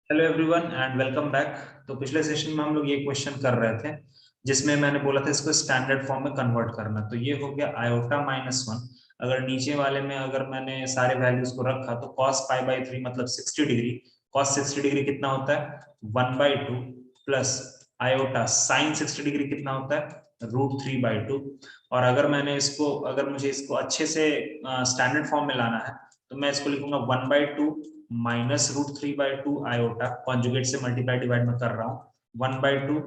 Hello everyone and welcome back. तो पिछले session में हम लोग ये क्वेश्चन कर रहे थे जिसमें मैंने बोला था इसको स्टैंडर्ड फॉर्म में कन्वर्ट करना। तो ये हो गया आयोटा माइनस वन। अगर नीचे वाले में अगर मैंने सारे वैल्यूज को रखा तो कॉस पाई बाई थ्री मतलब 60 डिग्री। कॉस 60 डिग्री कितना होता है 1/2 प्लस आयोटा साइन 60 डिग्री कितना होता है √3/2। और अगर मुझे इसको अच्छे से स्टैंडर्ड फॉर्म में लाना है तो मैं इसको लिखूंगा 1/2 माइनस √3/2 आयोटा, कॉन्जुगेट से मल्टीप्लाई डिवाइड में कर रहा हूँ, 1/2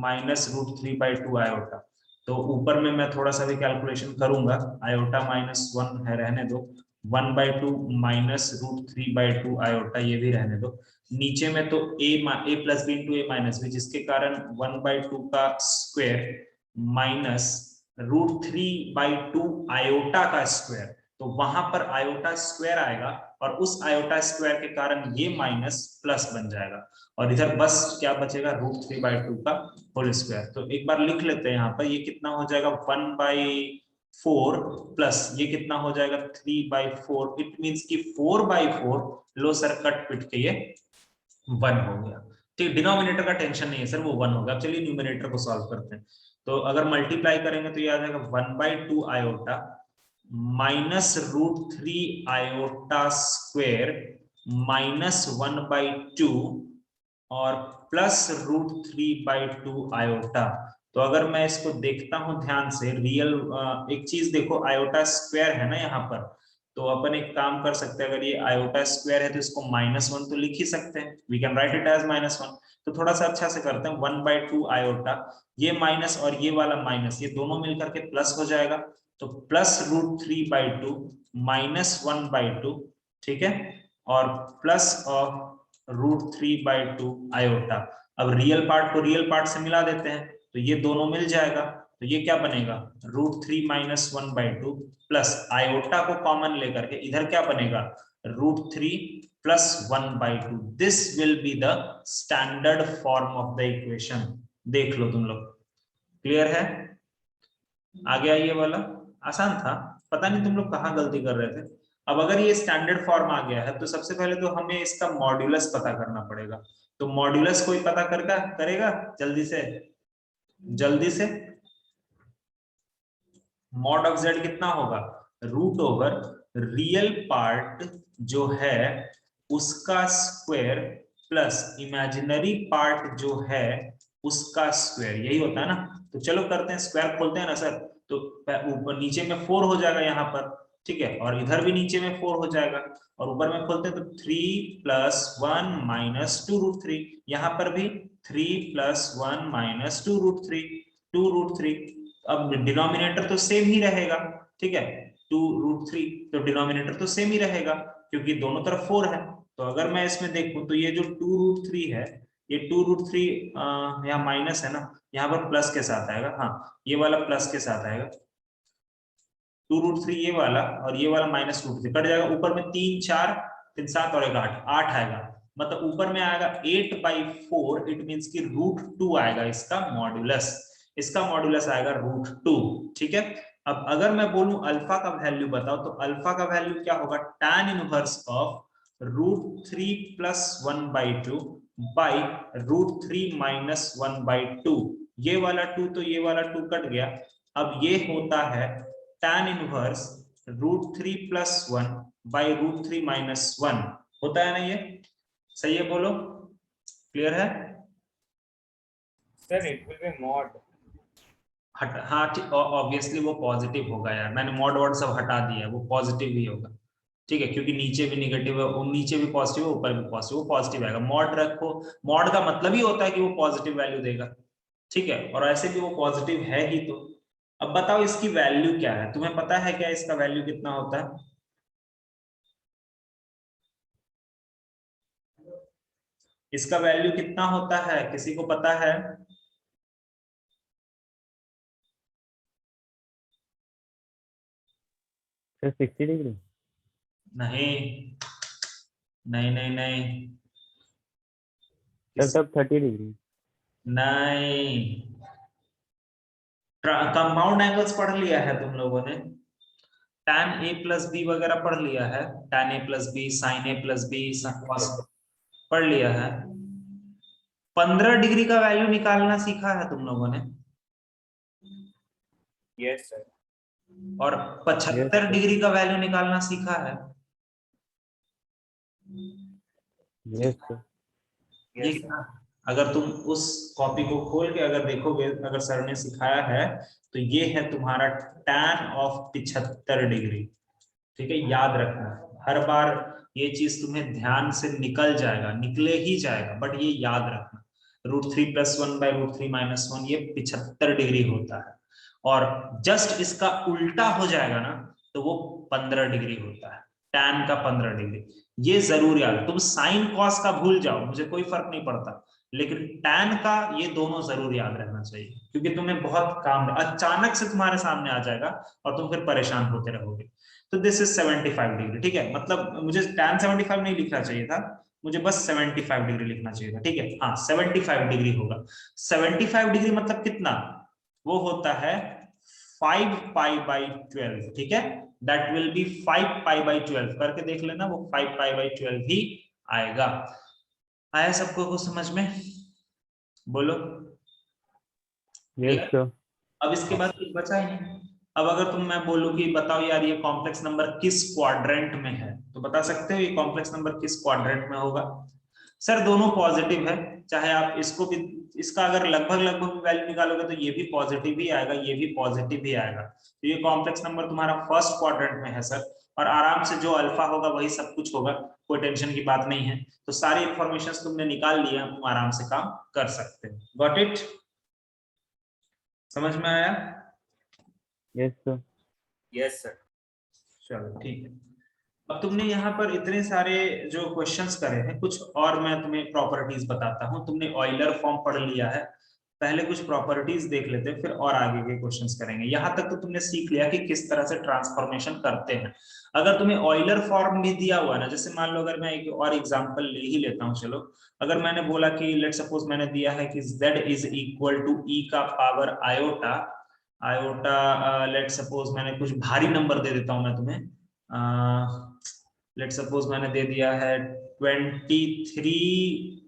माइनस √3/2 आयोटा। तो ऊपर में मैं थोड़ा सा भी कैलकुलेशन करूंगा, आयोटा माइनस वन है रहने दो, 1/2 माइनस √3/2 आयोटा ये भी रहने दो। नीचे में तो ए प्लस बी इंटू ए माइनस बी, जिसके कारण 1/2 का स्क्वायर माइनस √3/2 आयोटा का स्क्वायर। तो वहां पर आयोटा स्क्वायर आएगा और उस आयोटा स्क्वायर के कारण ये माइनस प्लस बन जाएगा और इधर बस क्या बचेगा √3/2 का होल स्क्वायर। तो एक बार लिख लेते हैं यहाँ पर, ये कितना हो जाएगा 1/4 प्लस ये कितना हो जाएगा 3/4। इट मींस कि 4/4 लो सर कट पिट के ये 1 हो गया। ठीक, डिनोमिनेटर का टेंशन नहीं है सर, वो 1 होगा। चलिए न्यूमिनेटर को सॉल्व करते हैं। तो अगर मल्टीप्लाई करेंगे तो ये आ जाएगा 1/2 iota minus √3 iota square minus 1/2 और प्लस √3/2 आयोटा। तो अगर मैं इसको देखता हूं ध्यान से, रियल एक चीज देखो, आयोटा स्क्वायर है ना यहाँ पर, तो अपन एक काम कर सकते हैं, अगर ये आयोटा स्क्वायर है तो इसको -1 तो लिख ही सकते हैं, we can write it as -1। तो थोड़ा सा अच्छा से करते हैं, 1/2 आयोटा, ये माइनस और ये वाला माइनस, ये दोनों मिलकर के प्लस हो जाएगा, तो प्लस √3/2 माइनस 1/2, ठीक है, और प्लस ऑफ √3/2 आयोटा। अब रियल पार्ट को रियल पार्ट से मिला देते हैं तो ये दोनों मिल जाएगा, तो ये क्या बनेगा √3 माइनस 1/2 प्लस आयोटा को कॉमन लेकर के इधर क्या बनेगा √3 plus 1/2। This will be the standard form of the equation. देख लो तुम लोग, क्लियर है? आ गया ये वाला? आसान था, पता नहीं तुम लोग कहाँ गलती कर रहे थे। अब अगर ये स्टैंडर्ड फॉर्म आ गया है तो सबसे पहले तो हमें इसका मॉड्यूलस पता करना पड़ेगा। तो मॉड्यूलस कोई पता करेगा जल्दी से? जल्दी से मॉड ऑफ जेड कितना होगा √ओवर रियल पार्ट जो है उसका स्क्वायर प्लस इमेजिनरी पार्ट जो है उसका स्क्वायर, यही होता है ना। तो चलो करते हैं, स्क्वायर खोलते हैं ना सर। तो ऊपर नीचे में 4 हो जाएगा यहाँ पर, ठीक है, और इधर भी नीचे में 4 हो जाएगा, और ऊपर में खोलते हैं तो 3 + 1 - 2√3, यहाँ पर भी 3 + 1 - 2√3। अब डिनोमिनेटर तो सेम ही रहेगा, ठीक है, 2√3, तो डिनोमिनेटर तो सेम ही रहेगा क्योंकि दोनों तरफ 4 है। तो अगर मैं इसमें देखूं तो ये जो 2√3 है, ये 2√3 यहाँ माइनस है ना, यहाँ पर प्लस के साथ आएगा, हाँ ये वाला प्लस के साथ आएगा, 2√3 ये वाला और ये वाला -√3 कट जाएगा, ऊपर में 3 4 3 7 और 1 8 8 आएगा, मतलब ऊपर में आएगा 8/4। इट मींस कि √2 आएगा इसका मॉड्यूलस, इसका मॉड्यूलस आएगा √2, ठीक है। अब अगर मैं बोलूं अल्फा का वैल्यू बताओ, तो अल्फा का वैल्यू क्या होगा tan इनवर्स ऑफ √3 + 1/2 बाई √3 - 1/2। ये वाला 2 तो ये वाला 2 कट गया। अब ये होता है tan इनवर्स √3 + 1 बाई √3 - 1 होता है ना, ये सही है? बोलो, क्लियर है? Sir, it will be mod. हाँ ठीक, ऑब्वियसली वो पॉजिटिव होगा यार, मैंने मॉड वर्ड सब हटा दिया, वो पॉजिटिव ही होगा, ठीक है, क्योंकि नीचे भी निगेटिव है, नीचे भी पॉजिटिव है, ऊपर भी पॉजिटिव, वो पॉजिटिव आएगा। मॉड रखो, मॉड का मतलब ही होता है कि वो पॉजिटिव वैल्यू देगा, ठीक है, और ऐसे भी वो पॉजिटिव है ही। तो अब बताओ इसकी वैल्यू क्या है, तुम्हें पता है क्या इसका वैल्यू कितना होता है? इसका वैल्यू कितना होता है, किसी को पता है? Sir 60 degree? नहीं नहीं नहीं नहीं, सर तब 30 डिग्री। नहीं, कंपाउंड एंगल्स पढ़ लिया है तुम लोगों ने, tan a + b वगैरह पढ़ लिया है, tan a + b sin a + b cos। पढ़ लिया है। 15 डिग्री का वैल्यू निकालना सीखा है तुम लोगों ने? Yes sir. और 75 डिग्री का वैल्यू निकालना सीखा है? Yes sir. ये क्या? अगर तुम उस कॉपी को खोल के अगर देखोगे, अगर सर ने सिखाया है, तो ये है तुम्हारा tan ऑफ 75 डिग्री। ठीक है, याद रखना हर बार ये चीज तुम्हें ध्यान से निकल जाएगा, निकले ही जाएगा, बट ये याद रखना √3 + 1 / √3 - 1 ये 75 डिग्री होता है। और जस्ट इसका उल्टा हो जाएगा ना तो वो 15 डिग्री होता है, tan का 15 डिग्री। ये जरूर याद, तुम साइन कॉस का भूल जाओ, मुझे कोई फर्क नहीं पड़ता, लेकिन tan का ये दोनों जरूर याद रहना चाहिए, क्योंकि तुम्हें बहुत काम अचानक से तुम्हारे सामने आ जाएगा और तुम फिर परेशान होते रहोगे। तो दिस इज 75 डिग्री। ठीक है, मतलब मुझे tan 75 नहीं लिखना चाहिए था, मुझे बस 75 डिग्री लिखना चाहिए था। ठीक है, हाँ 75 डिग्री होगा। 75 डिग्री मतलब कितना? वो होता है 5 π/12। ठीक है, दैट विल बी 5 π/12। करके देख लेना, वो 5 π/12 ही आएगा। आया सबको कुछ समझ में? बोलो। Yes sir. अब इसके बाद कुछ बचा ही नहीं। अब अगर मैं बोलूं कि बताओ यार ये कॉम्प्लेक्स नंबर किस क्वाड्रेंट में है, तो बता सकते हो ये कॉम्प्लेक्स नंबर किस क्वाड्रेंट में होगा? सर दोनों पॉजिटिव है, चाहे आप इसको भी, इसका अगर लगभग वैल्यू निकालोगे तो ये भी पॉजिटिव ही आएगा, ये भी पॉजिटिव ही आएगा। तो ये कॉम्प्लेक्स नंबर तुम्हारा फर्स्ट क्वाड्रेंट में है सर, और आराम से जो अल्फा होगा वही सब कुछ होगा, कोई टेंशन की बात नहीं है। तो सारी इंफॉर्मेशन तुमने निकाल लिया, तुम आराम से काम कर सकते हो। Got it? समझ में आया? Yes sir. Yes sir. चलो ठीक है। अब तुमने यहाँ पर इतने सारे जो क्वेश्चंस करे हैं, कुछ और मैं तुम्हें प्रॉपर्टीज बताता हूँ। तुमने ऑयलर फॉर्म पढ़ लिया है, पहले कुछ प्रॉपर्टीज देख लेते हैं, फिर और आगे के क्वेश्चंस करेंगे। यहाँ तक तो तुमने सीख लिया कि किस तरह से ट्रांसफॉर्मेशन करते हैं। अगर तुम्हें ऑयलर फॉर्म भी दिया हुआ है ना, जैसे मान लो अगर मैं एक और एग्जांपल ले ही लेता हूँ, चलो अगर मैंने बोला कि लेट सपोज मैंने दिया है कि z is equal to e का पावर आयोटा, लेट सपोज मैंने कुछ भारी नंबर दे देता हूं मैं तुम्हें, लेट सपोज मैंने दे दिया है 23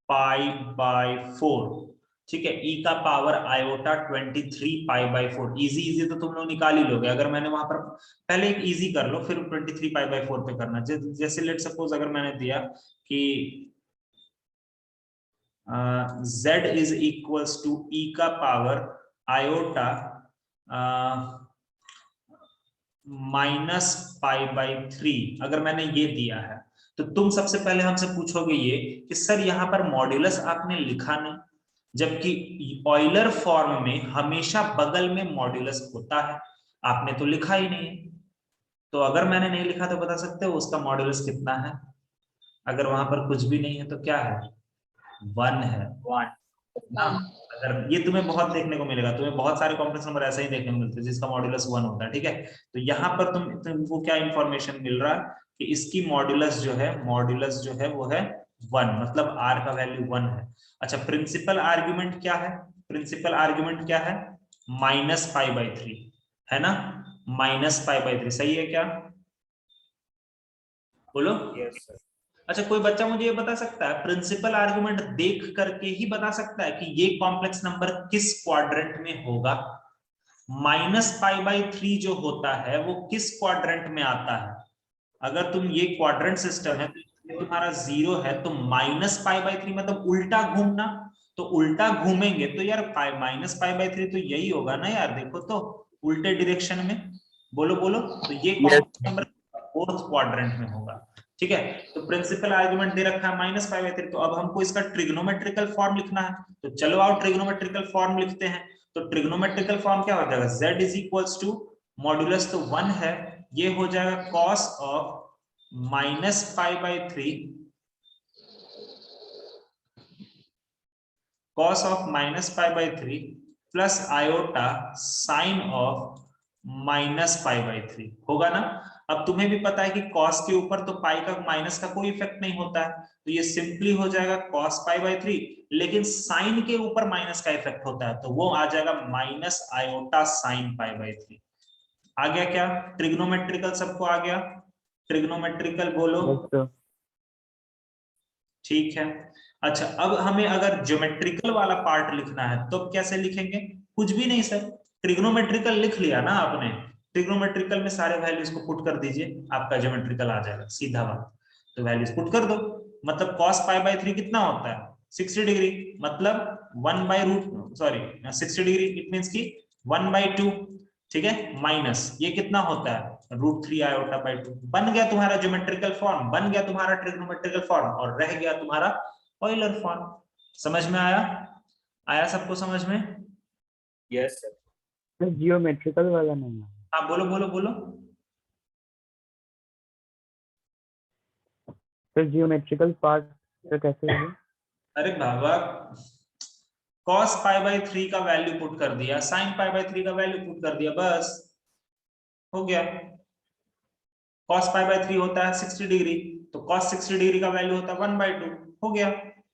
π/4। ठीक है, e का पावर आयोटा 23 π/4। इजी तो तुम लोग निकाल ही लोगे। अगर मैंने वहां पर पहले एक इजी कर लो, फिर 23 π/4 पे करना। जैसे लेट सपोज अगर मैंने दिया कि z is equals to e का पावर आयोटा -π/3, अगर मैंने ये दिया है, तो तुम सबसे पहले हमसे पूछोगे ये कि सर यहाँ पर मॉड्यूलस आपने लिखा नहीं, जबकि ऑयलर फॉर्म में हमेशा बगल में मॉड्यूलस होता है, आपने तो लिखा ही नहीं है। तो अगर मैंने नहीं लिखा तो बता सकते हो उसका मॉड्यूलस कितना है? अगर वहां पर कुछ भी नहीं है तो क्या है? 1 है। 1। अगर ये तुम्हें बहुत देखने को मिलेगा, तुम्हें बहुत सारे कॉम्प्लेक्स नंबर ऐसे ही देखने को मिलते हैं जिसका मॉड्यूलस 1 होता है। ठीक है, तो यहाँ पर तुमको क्या इंफॉर्मेशन मिल रहा है कि इसकी मॉड्यूलस जो है वो है 1, मतलब r का वैल्यू 1 है। अच्छा, प्रिंसिपल आर्ग्यूमेंट क्या है? प्रिंसिपल आर्ग्यूमेंट क्या है? -π/3 है ना, -π/3 सही है क्या? बोलो। Yes sir. अच्छा, कोई बच्चा मुझे ये बता सकता है, प्रिंसिपल आर्गुमेंट देख करके ही बता सकता है कि ये कॉम्प्लेक्स नंबर किस क्वाड्रेंट में होगा? -π/3 जो होता है वो किस क्वाड्रेंट में आता है? अगर तुम ये क्वाड्रेंट सिस्टम है, तो तुम्हारा 0 है, तो -π/3 मतलब उल्टा घूमना। तो उल्टा घूमेंगे तो यार -π/3 तो यही होगा ना यार, देखो तो उल्टे डायरेक्शन में। बोलो बोलो, तो ये कॉम्प्लेक्स नंबर फोर्थ क्वाड्रेंट में होगा। ठीक है, तो प्रिंसिपल आर्गुमेंट दे रखा है -π/3, तो अब हमको इसका ट्रिग्नोमेट्रिकल फॉर्म लिखना है, तो चलो आओ ट्रिग्नोमेट्रिकल फॉर्म लिखते हैं। तो ट्रिग्नोमेट्रिकल फॉर्म क्या हो जाएगा? z is equals to, modulus तो 1 है, ये हो जाएगा cos of -π/3, cos of -π/3 plus iota sine of -π/3 होगा ना। अब तुम्हें भी पता है कि cos के ऊपर तो पाई का माइनस का कोई इफेक्ट नहीं होता है, तो ये सिंपली हो जाएगा cos π/3, लेकिन साइन के ऊपर माइनस का इफेक्ट होता है, तो वो आ जाएगा माइनस आयोटा साइन π/3। आ गया क्या? ट्रिग्नोमेट्रिकल सबको आ गया? ट्रिग्नोमेट्रिकल बोलो। ठीक है। अच्छा, अब हमें अगर ज्योमेट्रिकल वाला पार्ट लिखना है तो कैसे लिखेंगे? कुछ भी नहीं सर, ट्रिग्नोमेट्रिकल लिख लिया ना आपने, ट्रिग्नोमेट्रिकल में सारे वैल्यूज को पुट कर दीजिए, आपका ज्योमेट्रिकल आ जाएगा, सीधा बात। तो वैल्यूज पुट कर दो, मतलब cos π/3 कितना होता है? 60 डिग्री, मतलब 60 डिग्री, इट मींस की 1/2, ठीक है, माइनस ये कितना होता है? √3 i/2। बन गया तुम्हारा ज्योमेट्रिकल फॉर्म, बन गया तुम्हारा ट्रिग्नोमेट्रिकल फॉर्म, और रह गया तुम्हारा ऑयलर फॉर्म। समझ में आया? आया सबको समझ में? Yes sir. सर जियोमेट्रिकल वाला नहीं है। हाँ बोलो बोलो बोलो। सर जियोमेट्रिकल पार्ट सर कैसे होगा? अरे बाबा, cos π/3 का वैल्यू पुट कर दिया, sin π/3 का वैल्यू पुट कर दिया, बस हो गया। cos π/3 होता है 60 डिग्री, तो cos 60 डिग्री का वैल्यू होता है 1/2, हो गया।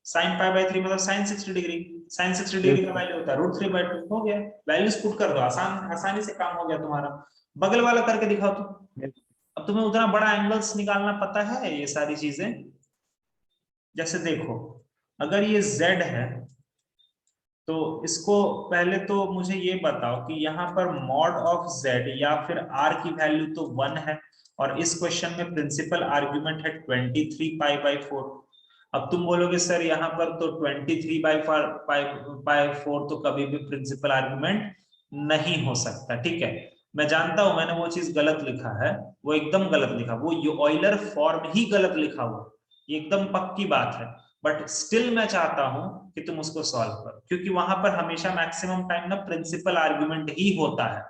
sin π/3 मतलब sin 60 डिग्री, sin 60 डिग्री का वैल्यू होता है √3/2, हो गया। वैल्यूज पुट कर दो, आसानी से काम हो गया तुम्हारा। बगल वाला करके दिखाओ तो। Yes. अब तुम्हें उतना बड़ा एंगल्स निकालना पता है, ये सारी चीजें। जैसे देखो, अगर ये z है तो इसको पहले तो मुझे ये बताओ कि यहाँ पर मॉड ऑफ z या फिर r की वैल्यू तो 1 है, और इस क्वेश्चन में प्रिंसिपल आर्ग्यूमेंट है 23 π/4। अब तुम बोलोगे सर यहाँ पर तो 23 π/4 तो कभी भी प्रिंसिपल आर्ग्यूमेंट नहीं हो सकता, ठीक है। मैं जानता हूं मैंने वो चीज गलत लिखा है, वो एकदम गलत लिखा, वो ऑयलर फॉर्म ही गलत लिखा हुआ, ये एकदम पक्की बात है। बट स्टिल मैं चाहता हूं कि तुम उसको सॉल्व करो, क्योंकि वहां पर हमेशा मैक्सिमम टाइम ना प्रिंसिपल आर्ग्यूमेंट ही होता है।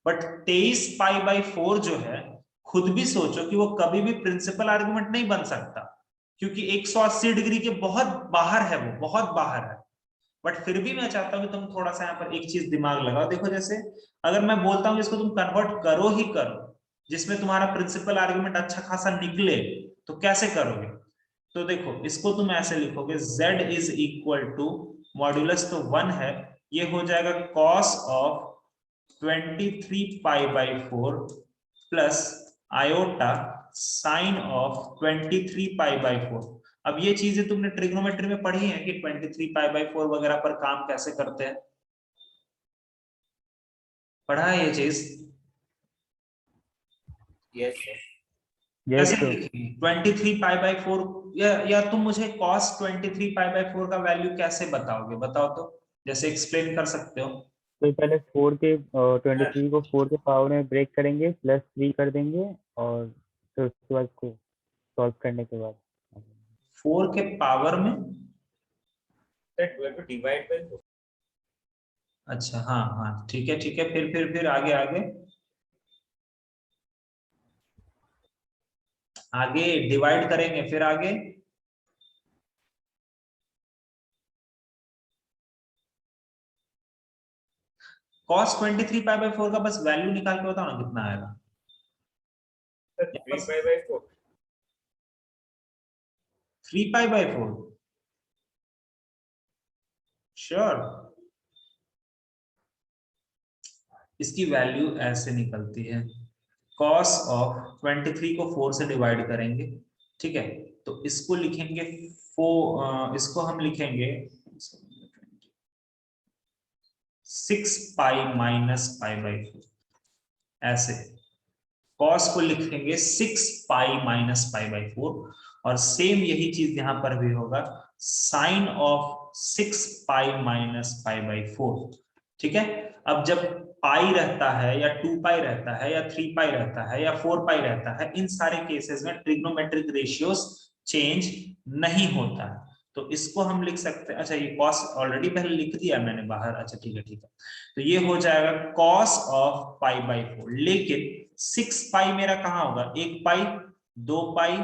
बट 23 π/4 जो है, खुद भी सोचो कि वो कभी भी प्रिंसिपल आर्ग्यूमेंट नहीं बन सकता, क्योंकि 180 डिग्री के बहुत बाहर है, वो बहुत बाहर है। बट फिर भी मैं चाहता हूं कि तुम थोड़ा सा यहाँ पर एक चीज दिमाग लगाओ। देखो, जैसे अगर मैं बोलता हूँ इसको तुम कन्वर्ट करो ही करो, जिसमें तुम्हारा प्रिंसिपल आर्ग्यूमेंट अच्छा खासा निकले, तो कैसे करोगे? तो देखो, इसको तुम ऐसे लिखोगे, z is equal to, modulus तो 1 है, ये हो जाएगा cos of 23 π/4 plus iota sine of 23 π/4। अब ये चीजें तुमने ट्रिग्नोमेट्री में पढ़ी है कि 23 π/4 वगैरह पर काम कैसे करते हैं, पढ़ा है ये चीज? Yes sir. Yes, कैसे sir. लिखेंगे 23 π/4? या तुम मुझे cos 23 π/4 का वैल्यू कैसे बताओगे, बताओ तो, जैसे एक्सप्लेन कर सकते हो। तो पहले 23 को 4 के पावर में ब्रेक करेंगे, +3 कर देंगे, और फिर उसके बाद को सॉल्व करने के बाद 4 के पावर में, सर 12 को डिवाइड बाय 4। अच्छा हाँ हाँ, ठीक है ठीक है, फिर आगे आगे आगे डिवाइड करेंगे, फिर आगे cos 23 π/4 का बस वैल्यू निकाल के बताओ ना कितना आएगा। सर 3 π/4। 3 π/4 श्योर? इसकी वैल्यू ऐसे निकलती है, cos ऑफ 23 को 4 से डिवाइड करेंगे, ठीक है, तो इसको लिखेंगे इसको हम लिखेंगे 6 π - π/4, ऐसे cos को लिखेंगे 6 π - π/4, और सेम यही चीज यहां पर भी होगा, साइन ऑफ 6 π - π/4, ठीक है। अब जब पाई रहता है या 2 पाई रहता है या 3 पाई रहता है या 4 पाई रहता है, इन सारे केसेस में ट्रिग्नोमेट्रिक रेशियोस चेंज नहीं होता है, तो इसको हम लिख सकते हैं। अच्छा, ये cos ऑलरेडी पहले लिख दिया मैंने बाहर, अच्छा ठीक है ठीक है, तो ये हो जाएगा cos ऑफ π/4, लेकिन 6 पाई मेरा कहाँ होगा? 1 पाई, 2 पाई,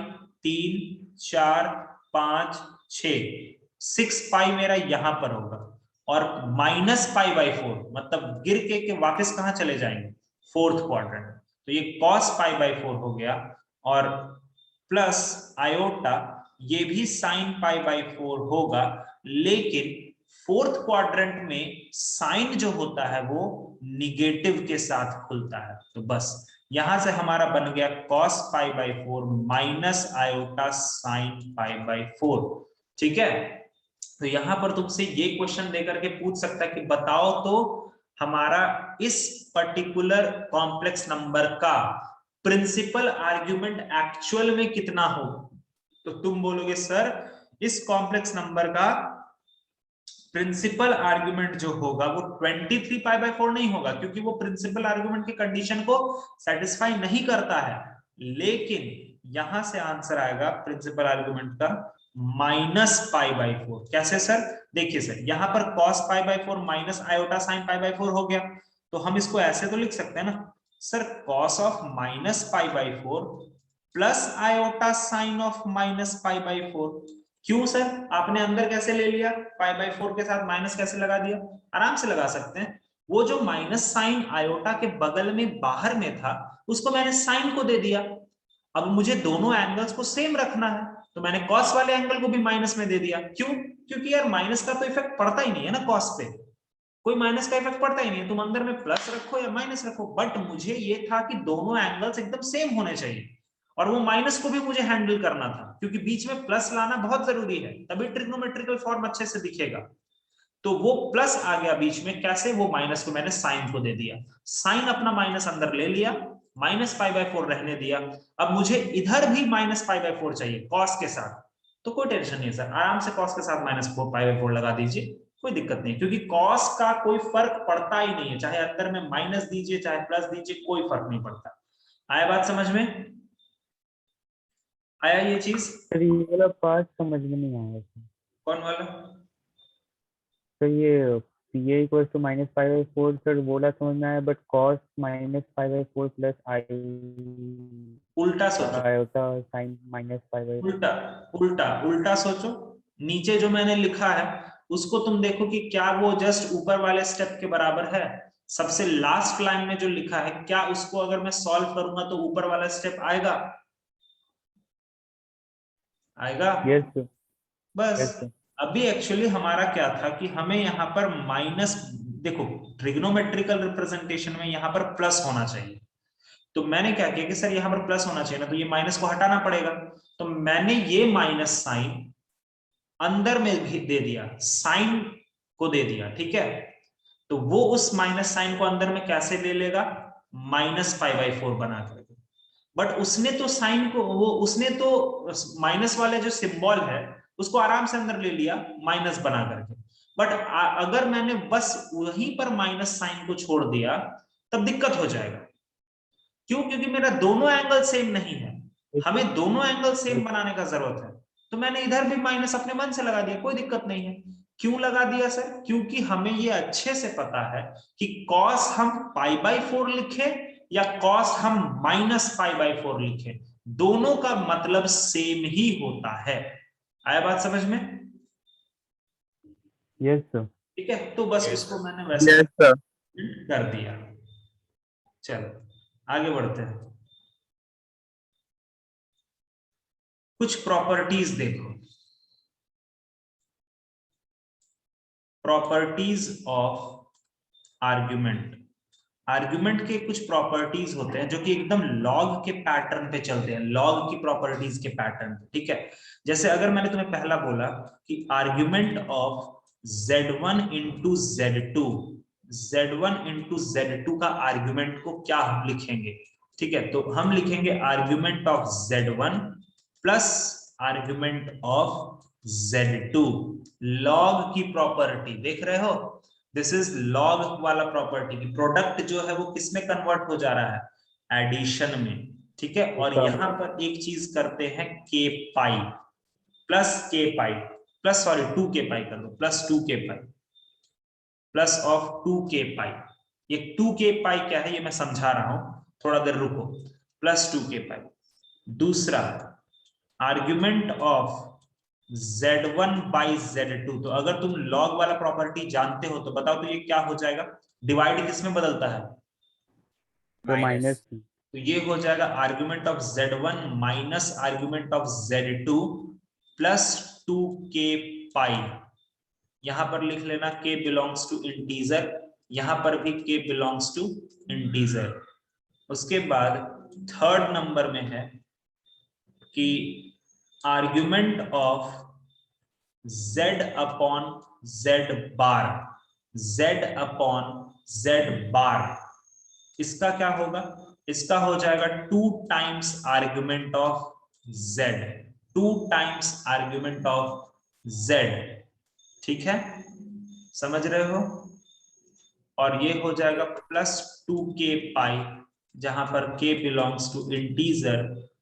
3, 4, 5, 6, 6 पाई मेरा यहां पर होगा, और -π/4 मतलब गिर के वापस कहां चले जाएंगे? 4th क्वाड्रेंट, तो ये cos π/4 हो गया, और प्लस आयोटा ये भी sin π/4 होगा, लेकिन 4th क्वाड्रेंट में साइन जो होता है वो निगेटिव के साथ खुलता है, तो बस यहां से हमारा बन गया cos π/4 माइनस आयोटा sin π/4, ठीक है, तो यहां पर तुमसे ये क्वेश्चन देकर के पूछ सकता है कि बताओ तो हमारा इस पर्टिकुलर कॉम्प्लेक्स नंबर का प्रिंसिपल आर्ग्यूमेंट एक्चुअल में कितना हो। तो तुम बोलोगे सर इस कॉम्प्लेक्स नंबर का प्रिंसिपल आर्गुमेंट जो होगा वो 23 पाई बाय 4 नहीं होगा, क्योंकि वो प्रिंसिपल आर्गुमेंट की कंडीशन को सेटिस्फाई नहीं करता है। लेकिन यहां से आंसर आएगा प्रिंसिपल आर्गुमेंट का -π/4। कैसे सर? देखिए सर, यहां पर cos π/4 माइनस आयोटा साइन π/4 हो गया, तो हम इसको ऐसे तो लिख सकते हैं ना sir, cos of -π/4 plus iota sine of -π/4। क्यों सर? आपने अंदर कैसे ले लिया, π/4 के साथ माइनस कैसे लगा दिया? आराम से लगा सकते हैं, वो जो माइनस साइन आयोटा के बगल में बाहर में था उसको मैंने साइन को दे दिया। अब मुझे दोनों एंगल्स को सेम रखना है, तो मैंने कॉस वाले एंगल को भी माइनस में दे दिया। क्यों? क्योंकि यार माइनस का तो इफेक्ट पड़ता ही नहीं है ना कॉस पे, कोई माइनस का इफेक्ट पड़ता ही नहीं है, तुम अंदर में प्लस रखो या माइनस रखो। बट मुझे ये था कि दोनों एंगल्स एकदम सेम होने चाहिए, और वो माइनस को भी मुझे हैंडल करना था, क्योंकि बीच में प्लस लाना बहुत जरूरी है, तभी ट्रिग्नोमेट्रिकल फॉर्म अच्छे से दिखेगा। तो वो प्लस आ गया बीच में, कैसे? वो माइनस को मैंने साइन को दे दिया, साइन अपना माइनस अंदर ले लिया, -π/4 रहने दिया। अब मुझे इधर भी -π/4 चाहिए कॉस के साथ, तो कोई टेंशन नहीं है सर, आराम से कॉस के साथ -π/4 लगा दीजिए, कोई दिक्कत नहीं, क्योंकि कॉस का कोई फर्क पड़ता ही नहीं है, चाहे अंदर में माइनस दीजिए चाहे प्लस दीजिए, कोई फर्क नहीं पड़ता। आया बात समझ में? आया ये चीज? सर ये वाला पार्ट समझ में नहीं आया सर। कौन वाला? तो ये PA इक्वल टू -π/4 सर बोला समझ में आया, बट cos -π/4 प्लस आई उल्टा सोचो, आयोटा साइन -π/4। उल्टा उल्टा उल्टा सोचो। नीचे जो मैंने लिखा है उसको तुम देखो कि क्या वो जस्ट ऊपर वाले स्टेप के बराबर है। सबसे लास्ट लाइन में जो लिखा है, क्या उसको अगर मैं सॉल्व करूंगा तो ऊपर वाला स्टेप आएगा? आएगा? यस सर, बस। Yes sir. अभी एक्चुअली हमारा क्या था कि हमें यहाँ पर माइनस, देखो ट्रिग्नोमेट्रिकल रिप्रेजेंटेशन में यहाँ पर प्लस होना चाहिए, तो मैंने क्या किया कि सर यहाँ पर प्लस होना चाहिए ना, तो ये माइनस को हटाना पड़ेगा, तो मैंने ये माइनस साइन अंदर में भी दे दिया, साइन को दे दिया, ठीक है। तो वो उस माइनस साइन को अंदर में कैसे ले लेगा, -π/4 बना करके। बट उसने तो साइन को, वो उसने तो माइनस वाले जो सिंबल है उसको आराम से अंदर ले लिया माइनस बना करके। बट अगर मैंने बस वहीं पर माइनस साइन को छोड़ दिया तब दिक्कत हो जाएगा। क्यों? क्योंकि मेरा दोनों एंगल सेम नहीं है, हमें दोनों एंगल सेम बनाने का जरूरत है, तो मैंने इधर भी माइनस अपने मन से लगा दिया, कोई दिक्कत नहीं है। क्यों लगा दिया सर? क्योंकि हमें ये अच्छे से पता है कि कॉस हम π/4 लिखे या कॉस हम -π/4 लिखे, दोनों का मतलब सेम ही होता है। आया बात समझ में? Yes sir. ठीक है, तो बस Yes, उसको sir. मैंने वैसे यस सर। कर दिया। चलो आगे बढ़ते हैं। कुछ प्रॉपर्टीज देखो, प्रॉपर्टीज ऑफ आर्ग्यूमेंट। आर्ग्यूमेंट के कुछ प्रॉपर्टीज होते हैं जो कि एकदम लॉग के पैटर्न पे चलते हैं, लॉग की प्रॉपर्टीज के पैटर्न पे, ठीक है। जैसे अगर मैंने तुम्हें पहला बोला कि argument of z1 into z2, z1 into z2 का आर्ग्यूमेंट को क्या हम लिखेंगे, ठीक है, तो हम लिखेंगे argument of z1 plus argument of z2। Log की प्रॉपर्टी देख रहे हो, दिस इज लॉग वाला प्रॉपर्टी की प्रोडक्ट जो है वो किस में कन्वर्ट हो जा रहा है, एडिशन में, ठीक है। और यहां पर एक चीज करते हैं k pi plus k pi plus, sorry 2k पाई कर दो, plus 2k pi plus of 2k पाई। ये 2k पाई क्या है ये मैं समझा रहा हूं, थोड़ा देर रुको, प्लस 2k पाई। दूसरा argument of z1 by z2, तो अगर तुम लॉग वाला प्रॉपर्टी जानते हो तो बताओ तो ये क्या हो जाएगा, डिवाइड किसमें बदलता है, तो Minus. माइनस। तो ये हो जाएगा argument of z1 minus argument of z2 plus 2k पाई। यहां पर लिख लेना k बिलोंग्स टू इंटीजर, यहां पर भी k बिलोंग्स टू इंटीजर। उसके बाद थर्ड नंबर में है कि argument of z upon z bar, z upon z बार, इसका क्या होगा, इसका हो जाएगा 2 times argument of z, 2 times argument of z, ठीक है, समझ रहे हो। और ये हो जाएगा प्लस 2k पाई, जहां पर k बिलोंग्स टू इंटीजर,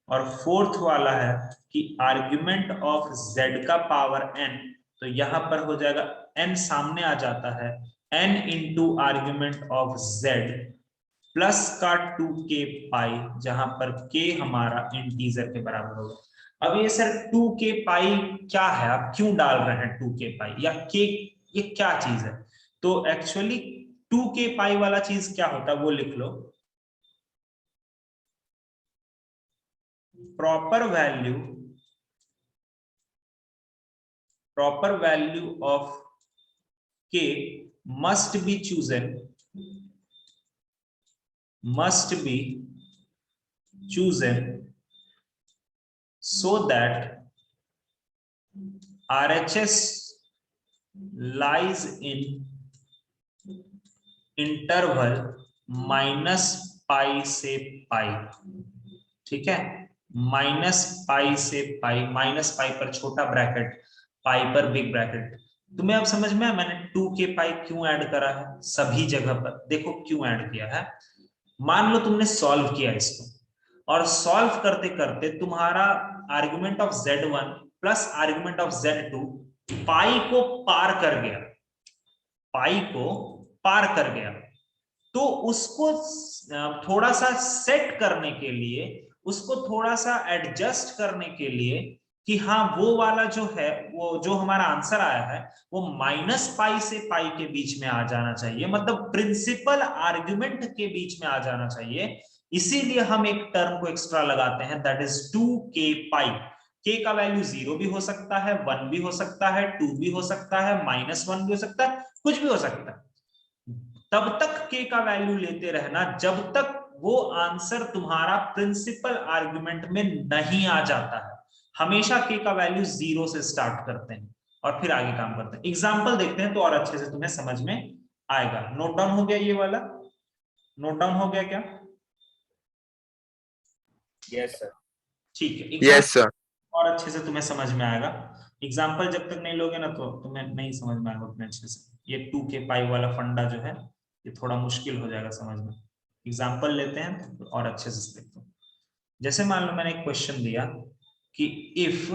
और फोर्थ वाला है कि आर्ग्यूमेंट ऑफ z का पावर n, तो यहां पर हो जाएगा n सामने आ जाता है, n into argument of z plus का 2k पाई, जहां पर k हमारा इंटीजर के बराबर होगा। अब ये सर 2k पाई क्या है, आप क्यों डाल रहे हैं 2k पाई या k, ये क्या चीज है, तो एक्चुअली 2k पाई वाला चीज क्या होता है वो लिख लो, proper value of k must be chosen so that RHS lies in interval minus pi से पाई, ठीक है, माइनस पाई से पाई, माइनस पाई पर छोटा ब्रैकेट, पाई पर बिग ब्रैकेट। तुम्हें अब समझ में आया मैंने 2k पाई क्यों ऐड करा है सभी जगह पर, देखो क्यों ऐड किया है। मान लो तुमने सॉल्व किया इसको, और सॉल्व करते करते तुम्हारा argument of z1 plus argument of z2 पाई को पार कर गया, पाई को पार कर गया, तो उसको थोड़ा सा सेट करने के लिए, उसको थोड़ा सा एडजस्ट करने के लिए कि हाँ वो वाला जो है, वो जो हमारा आंसर आया है वो माइनस पाई से पाई के बीच में आ जाना चाहिए, मतलब प्रिंसिपल आर्गुमेंट के बीच में आ जाना चाहिए, इसीलिए हम एक टर्म को एक्स्ट्रा लगाते हैं, that is 2k pi. k का वैल्यू 0 भी हो सकता है, 1 भी हो सकता है, 2 भी हो सकता है, -1 भी हो सकता है, कुछ भी हो सकता है, तब तक k का वैल्यू लेते रहना जब तक वो आंसर तुम्हारा प्रिंसिपल आर्गुमेंट में नहीं आ जाता है। हमेशा k का वैल्यू 0 से स्टार्ट करते हैं और फिर आगे काम करते हैं। एग्जांपल देखते हैं तो और अच्छे से तुम्हें समझ में आएगा। नोट डाउन हो गया ये वाला, नोट डाउन हो गया क्या? Yes sir. ठीक है, यस सर। और अच्छे से तुम्हें समझ में आएगा। एग्जाम्पल जब तक नहीं लोगे ना तो तुम्हें नहीं समझ में आएगा उतने अच्छे से। ये 2k पाई वाला फंडा जो है ये थोड़ा मुश्किल हो जाएगा समझ में। एग्जाम्पल लेते हैं और अच्छे से देखते हैं। जैसे मान लो मैंने एक क्वेश्चन दिया कि इफ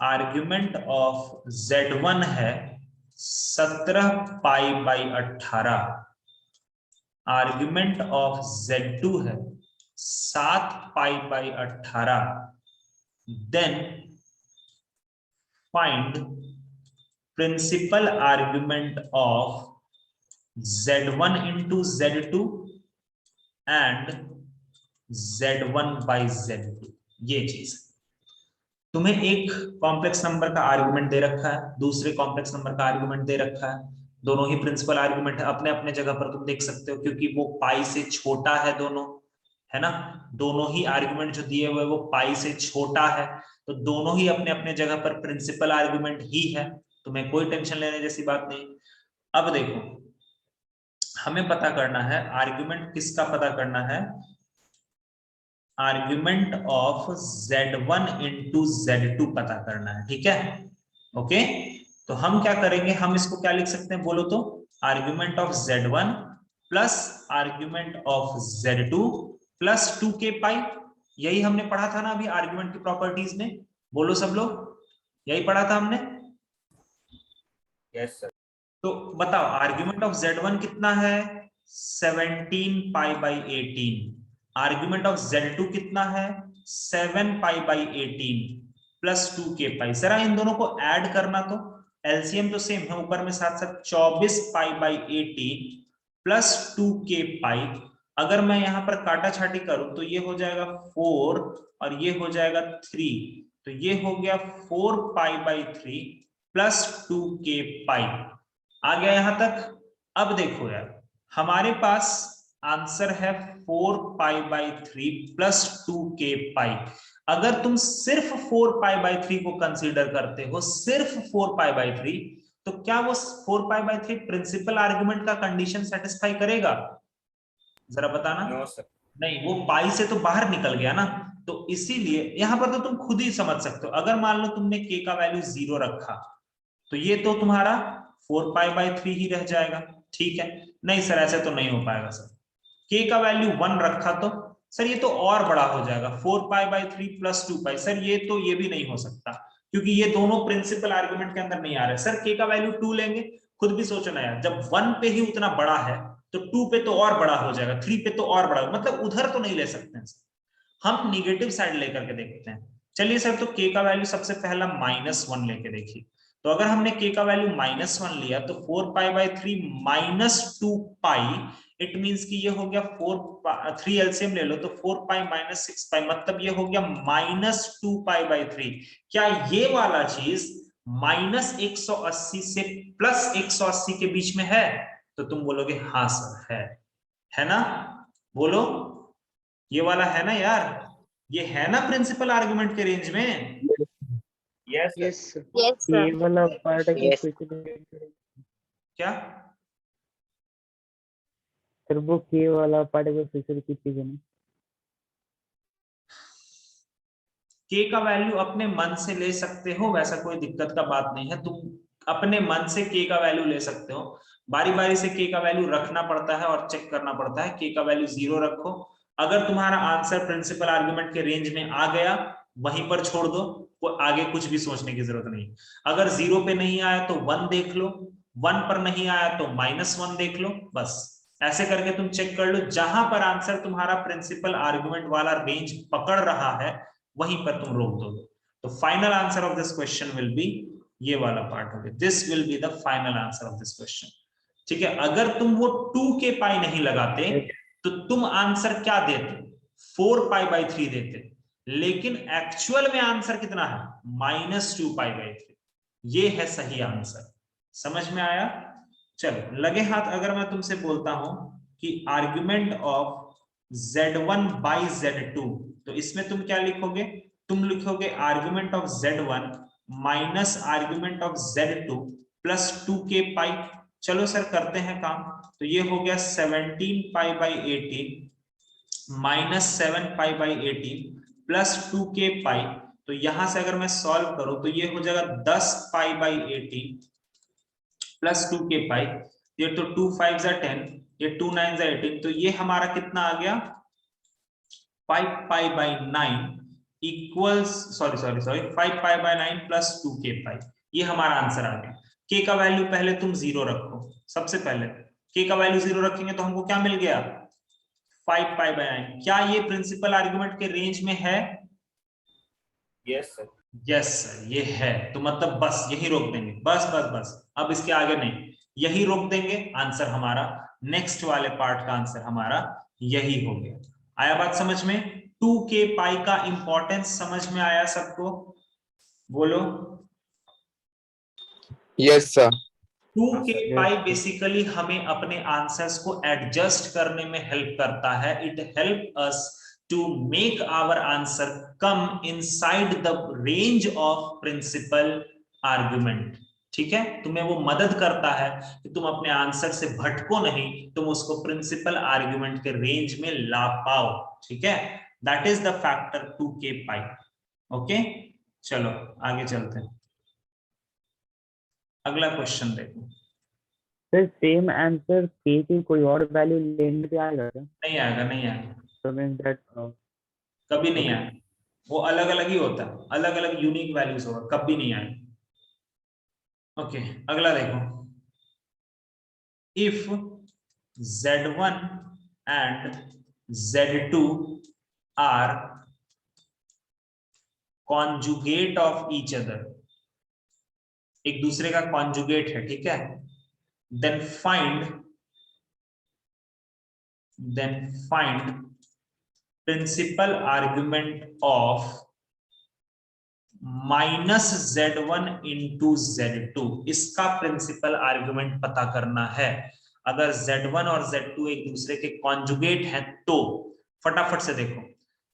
आर्ग्यूमेंट ऑफ z1 है 17 pi by 18, argument of z2 है 7 pi by 18, then find principal argument of z1 into z2 and z1 by z2। ये चीज तुम्हें एक कॉम्प्लेक्स नंबर का आर्गुमेंट दे रखा है, दूसरे कॉम्प्लेक्स नंबर का आर्गुमेंट दे रखा है, दोनों ही प्रिंसिपल आर्गुमेंट है, अपने अपने जगह पर तुम देख सकते हो क्योंकि वो पाई से छोटा है दोनों, है ना, दोनों ही आर्गुमेंट जो दिए हुए वो पाई से छोटा है, तो दोनों ही अपने अपने जगह पर प्रिंसिपल आर्गुमेंट ही है, तुम्हें कोई टेंशन लेने जैसी बात नहीं। अब देखो हमें पता करना है आर्गुमेंट किसका पता करना है, argument of z1 into z2 पता करना है, ठीक है, ओके। तो हम क्या करेंगे, हम इसको क्या लिख सकते हैं बोलो तो, argument of z1 plus argument of z2 plus 2k पाई, यही हमने पढ़ा था ना अभी आर्गुमेंट की प्रॉपर्टीज में, बोलो सब लोग, यही पढ़ा था हमने। Yes sir. तो बताओ आर्गुमेंट ऑफ z1 कितना है 17 pi by 18, argument of z2 कितना है 7 पाई बाई 18 प्लस 2k पाई। जरा इन दोनों को ऐड करना, तो एलसीएम तो सेम है, ऊपर में साथ साथ 24 पाई बाई 18 प्लस 2k पाई। अगर मैं यहां पर काटा छाटी करूं तो ये हो जाएगा 4 और ये हो जाएगा 3, तो ये हो गया 4 पाई बाई 3 प्लस 2k पाई। आ गया यहां तक। अब देखो यार हमारे पास आंसर है 4 पाई बाई 3 प्लस 2k पाई। अगर तुम सिर्फ 4π/3 को कंसीडर करते हो, सिर्फ 4π/3, तो क्या वो 4π/3 प्रिंसिपल आर्गुमेंट का कंडीशन सेटिस्फाई करेगा? जरा बताना। No sir. नहीं, वो पाई से तो बाहर निकल गया ना, तो इसीलिए यहां पर तो तुम खुद ही समझ सकते हो। अगर मान लो तुमने k का वैल्यू 0 रखा, तो ये तो तुम्हारा 4π/3 ही रह जाएगा, ठीक है। नहीं सर, ऐसे तो नहीं हो पाएगा सर। k का वैल्यू 1 रखा तो सर ये तो और बड़ा हो जाएगा, 4π/3 + 2π। सर ये भी नहीं हो सकता, क्योंकि ये दोनों प्रिंसिपल आर्गुमेंट के अंदर नहीं आ रहे। सर k का वैल्यू 2 लेंगे, खुद भी सोचो ना यार, जब 1 पे ही उतना बड़ा है तो 2 पे तो और बड़ा हो जाएगा, 3 पे तो और बड़ा, मतलब उधर तो नहीं ले सकते हैं। हम निगेटिव साइड लेकर के देखते हैं। चलिए सर, तो k का वैल्यू सबसे पहला -1 लेके देखिए। तो अगर हमने k का वैल्यू -1 लिया, तो 4π/3 - 2π, इट मींस कि ये हो गया 3 एलसीएम ले लो तो 4π - 6π, मतलब ये हो गया -2π/3। क्या ये वाला चीज -180 से +180 के बीच में है? तो तुम बोलोगे हाँ सर है ना? बोलो, ये वाला है ना यार, ये है ना प्रिंसिपल आर्गुमेंट के रेंज में? Yes yes sir. सर ये वाला पार्ट है Yes. क्या? सर वो के वाला पार्ट है फिर से रिपीट कीजिए ना। k का वैल्यू अपने मन से ले सकते हो, वैसा कोई दिक्कत का बात नहीं है। तुम अपने मन से k का वैल्यू ले सकते हो, बारी बारी से k का वैल्यू रखना पड़ता है और चेक करना पड़ता है। k का वैल्यू 0 रखो, अगर तुम्हारा आंसर प्रिंसिपल आर्गुमेंट के रेंज में आ गया वहीं पर छोड़ दो, आगे कुछ भी सोचने की जरूरत नहीं। अगर 0 पे नहीं आया तो 1 देख लो, 1 पर नहीं आया तो -1 देख लो, बस ऐसे करके तुम चेक कर लो। जहां पर आंसर तुम्हारा प्रिंसिपल आर्गुमेंट वाला रेंज पकड़ रहा है वहीं पर तुम रोक दो। तो final answer of this question will be ये वाला पार्ट हो गया, this will be the final answer of this question, ठीक है। अगर तुम वो 2k नहीं लगाते तो तुम आंसर क्या देते? 4π/3 देते, लेकिन एक्चुअल में आंसर कितना है? -2π/3। ये है सही आंसर, समझ में आया? चलो लगे हाथ, अगर मैं तुमसे बोलता हूं कि आर्गुमेंट ऑफ Z1/Z2, तो इसमें तुम क्या लिखोगे? तुम लिखोगे argument of Z1 minus argument of Z2 plus 2k। चलो सर करते हैं काम। तो ये हो गया 17π/18 माइनस 7π/18 प्लस 2k। तो यहां से अगर मैं सॉल्व करूं तो ये हो जाएगा 10π/18 प्लस 2k। ये तो 2 5 = 10, ये 2 9 = 18, तो ये हमारा कितना आ गया? 5π/9 इक्वल्स 5π/9 प्लस 2k। ये हमारा आंसर आ गया। k का वैल्यू पहले तुम 0 रखो, सबसे पहले k का वैल्यू 0 रखेंगे तो हमको क्या मिल गया? 5π/9। क्या ये प्रिंसिपल आर्गुमेंट के रेंज में है? Yes sir. यस सर, ये है। तो मतलब बस यही रोक देंगे, बस बस बस, अब इसके आगे नहीं, यही रोक देंगे। आंसर हमारा नेक्स्ट वाले पार्ट का आंसर हमारा यही हो गया। आया बात समझ में? 2k का इंपॉर्टेंस समझ में आया सबको? बोलो। यस सर 2k बेसिकली हमें अपने आंसर्स को एडजस्ट करने में हेल्प करता है। It help us to make our answer come inside the range of principal argument, ठीक है। तुम्हें वो मदद करता है कि तुम अपने आंसर से भटको नहीं, तुम उसको प्रिंसिपल आर्गुमेंट के रेंज में ला पाओ, ठीक है। That is the factor 2k। Okay, चलो आगे चलते हैं, अगला क्वेश्चन देखो। सर सेम आंसर के की कोई और वैल्यू लेने पे आएगा क्या? नहीं आएगा, नहीं आएगा, तो मींस दैट कभी नहीं आएगा। वो अलग अलग ही होता है, अलग अलग यूनिक वैल्यूज होगा, कभी नहीं आएगा। ओके, अगला देखो। If Z1 and Z2 are conjugate of each other, एक दूसरे का कॉन्जुगेट है, ठीक है, then find principal argument of -Z1 into Z2। इसका प्रिंसिपल आर्गुमेंट पता करना है। अगर Z1 और Z2 एक दूसरे के कॉन्जुगेट हैं तो फटाफट से देखो,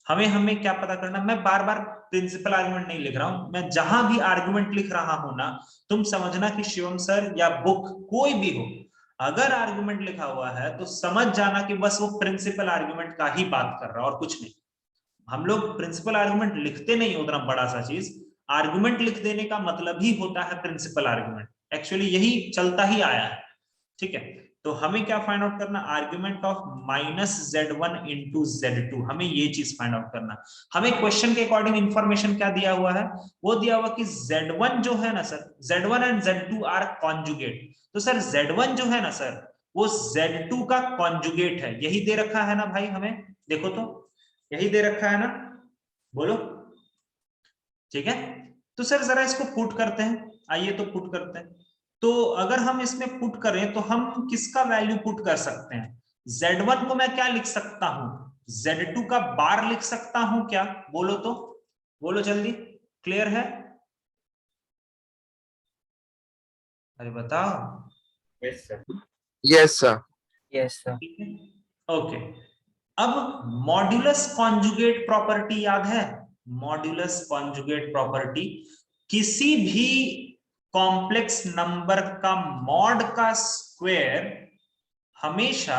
हमें क्या पता करना, मैं बार बार प्रिंसिपल आर्गुमेंट नहीं लिख रहा हूं, मैं जहां भी आर्गुमेंट लिख रहा हूं ना, तुम समझना कि शिवम सर या बुक कोई भी हो, अगर आर्गुमेंट लिखा हुआ है तो समझ जाना कि बस वो प्रिंसिपल आर्गुमेंट का ही बात कर रहा है और कुछ नहीं। हम लोग प्रिंसिपल आर्गुमेंट लिखते नहीं उतना बड़ा सा चीज, आर्गुमेंट लिख देने का मतलब ही होता है प्रिंसिपल आर्गुमेंट, एक्चुअली यही चलता ही आया है, ठीक है। तो हमें क्या फाइंड आउट करना, argument of -z1 into z2, हमें ये चीज फाइंड आउट करना। हमें क्वेश्चन के अकॉर्डिंग इंफॉर्मेशन क्या दिया हुआ है, वो दिया हुआ कि z1 जो है ना sir, z1 and z2 are conjugate, तो सर z1 जो है ना सर वो z2 का कॉन्जुगेट है, यही दे रखा है ना भाई, हमें देखो तो यही दे रखा है ना, बोलो, ठीक है। तो सर जरा इसको पुट करते हैं, आइए तो पुट करते हैं। तो अगर हम इसमें पुट करें तो हम किसका वैल्यू पुट कर सकते हैं, z1 को मैं क्या लिख सकता हूं, z2 का बार लिख सकता हूं क्या, बोलो तो, बोलो जल्दी, क्लियर है, अरे बताओ। Yes, sir. Yes, sir. Yes sir. ठीक है, ओके। अब मॉड्यूलस कॉन्जुगेट प्रॉपर्टी याद है, मॉड्यूलस कॉन्जुगेट प्रॉपर्टी, किसी भी कॉम्प्लेक्स नंबर का मॉड का स्क्वायर हमेशा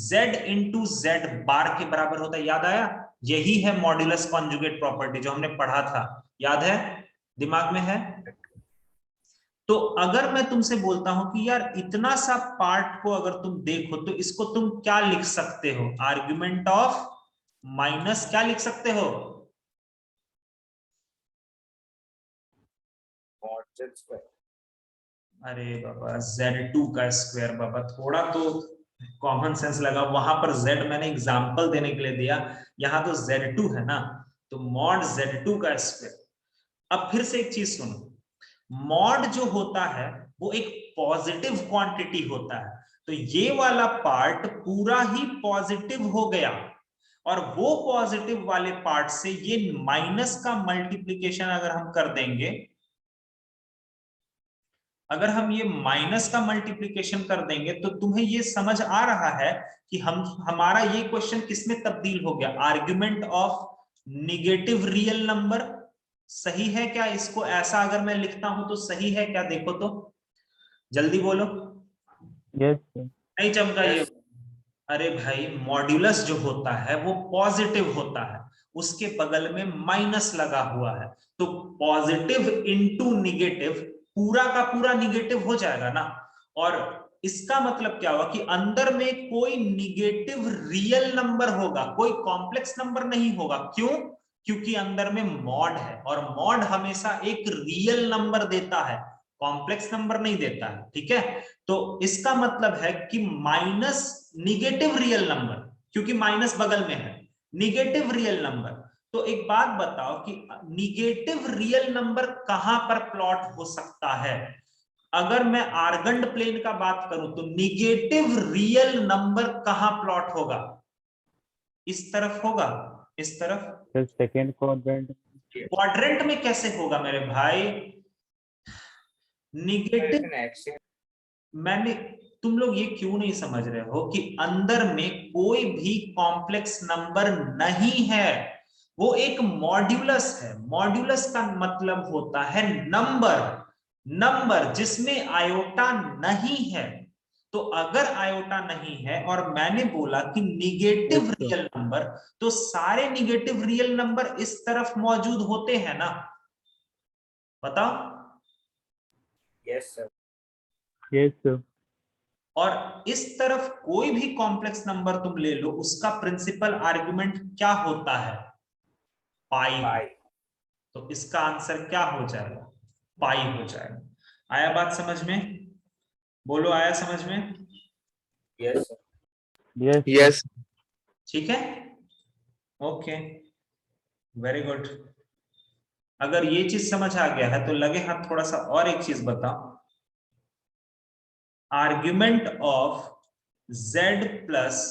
z इंटू जेड बार के बराबर होता है, याद आया, यही है मॉड्यूलस कॉन्जुगेट प्रॉपर्टी जो हमने पढ़ा था, याद है, दिमाग में है। तो अगर मैं तुमसे बोलता हूं कि यार इतना सा पार्ट को अगर तुम देखो तो इसको तुम क्या लिख सकते हो, आर्ग्यूमेंट ऑफ माइनस क्या लिख सकते हो, Mod Z square. अरे बाबा z2 का स्क्वायर, बाबा थोड़ा तो कॉमन सेंस लगा, वहां पर z मैंने एग्जांपल देने के लिए दिया, यहां तो z2 है ना, तो मॉड z2 का स्क्वायर। अब फिर से एक चीज सुनो, मॉड जो होता है वो एक पॉजिटिव क्वांटिटी होता है, तो ये वाला पार्ट पूरा ही पॉजिटिव हो गया, और वो पॉजिटिव वाले पार्ट से ये माइनस का मल्टीप्लीकेशन अगर हम कर देंगे, अगर हम ये माइनस का मल्टीप्लीकेशन कर देंगे तो तुम्हें ये समझ आ रहा है कि हमारा ये क्वेश्चन किसमें तब्दील हो गया, argument of negative real number, सही है क्या, इसको ऐसा अगर मैं लिखता हूं तो सही है क्या, देखो तो जल्दी बोलो, यस सर। नहीं चमका ये, Yes. अरे भाई मॉड्यूलस जो होता है वो पॉजिटिव होता है, उसके बगल में माइनस लगा हुआ है, तो पॉजिटिव इंटू निगेटिव पूरा का पूरा निगेटिव हो जाएगा ना, और इसका मतलब क्या हुआ कि अंदर में कोई निगेटिव रियल नंबर होगा, कोई कॉम्प्लेक्स नंबर नहीं होगा, क्यों, क्योंकि अंदर में मॉड है, और मॉड हमेशा एक रियल नंबर देता है, कॉम्प्लेक्स नंबर नहीं देता है, ठीक है। तो इसका मतलब है कि माइनस निगेटिव रियल नंबर, क्योंकि माइनस बगल में है, निगेटिव रियल नंबर, तो एक बात बताओ कि निगेटिव रियल नंबर कहां पर प्लॉट हो सकता है, अगर मैं आर्गंड प्लेन का बात करूं तो निगेटिव रियल नंबर कहां प्लॉट होगा, इस तरफ होगा, इस तरफ, सर सेकंड क्वाड्रेंट। क्वाड्रेंट में कैसे होगा मेरे भाई, निगेटिव, An axiom. मैंने, तुम लोग ये क्यों नहीं समझ रहे हो कि अंदर में कोई भी कॉम्प्लेक्स नंबर नहीं है, वो एक मॉड्यूलस है, मॉड्यूलस का मतलब होता है नंबर, नंबर जिसमें आयोटा नहीं है, तो अगर आयोटा नहीं है और मैंने बोला कि निगेटिव रियल नंबर, तो सारे निगेटिव रियल नंबर इस तरफ मौजूद होते हैं ना, बताओ, Yes, sir. Yes sir. और इस तरफ कोई भी कॉम्प्लेक्स नंबर तुम ले लो, उसका प्रिंसिपल आर्गुमेंट क्या होता है, पाई, Pi. तो इसका आंसर क्या हो जाएगा, पाई हो जाएगा। आया बात समझ में, बोलो आया समझ में, Yes, sir. Yes Yes. ठीक है, ओके, वेरी गुड। अगर ये चीज समझ आ गया है तो लगे हाथ थोड़ा सा और एक चीज बताओ, argument of z plus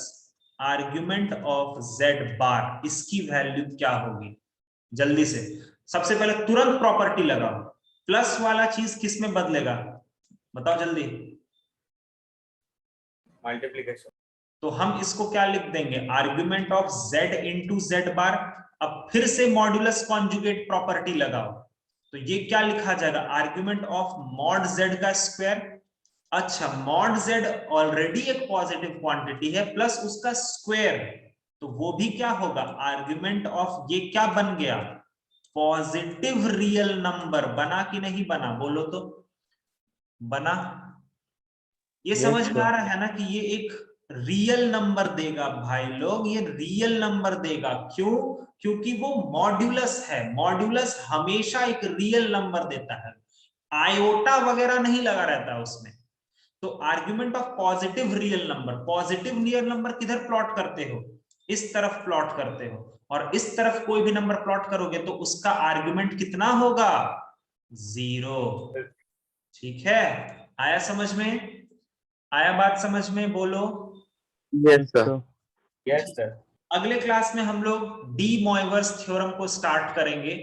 argument of z बार, इसकी वैल्यू क्या होगी, जल्दी से, सबसे पहले तुरंत प्रॉपर्टी लगाओ, प्लस वाला चीज किस में बदलेगा, बताओ जल्दी, Multiplication. तो हम इसको क्या लिख देंगे, argument of z into z bar. अब फिर से मॉड्यूलस कॉन्जुगेट प्रॉपर्टी लगाओ, तो ये क्या लिखा जाएगा, आर्ग्यूमेंट ऑफ मॉड z का स्क्वायर। अच्छा, मॉड z ऑलरेडी एक पॉजिटिव क्वांटिटी है प्लस उसका स्क्वायर, तो वो भी क्या होगा, आर्ग्यूमेंट ऑफ, ये क्या बन गया, पॉजिटिव रियल नंबर। बना कि नहीं बना, बोलो तो, बना। ये Yes, समझ में sir. आ रहा है ना कि ये एक रियल नंबर देगा भाई लोग, ये रियल नंबर देगा। क्यों, क्योंकि वो मॉड्यूलस है, मॉड्यूलस हमेशा एक रियल नंबर देता है, आयोटा वगैरह नहीं लगा रहता है उसमें। तो argument of positive real number, positive real number किधर प्लॉट करते हो, इस तरफ प्लॉट करते हो, और इस तरफ कोई भी नंबर प्लॉट करोगे तो उसका आर्ग्यूमेंट कितना होगा, 0। ठीक है, आया समझ में, आया बात समझ में, बोलो। Yes, sir. So, Yes, sir. अगले क्लास में हम लोग डी मॉइवर्स थ्योरम को स्टार्ट करेंगे।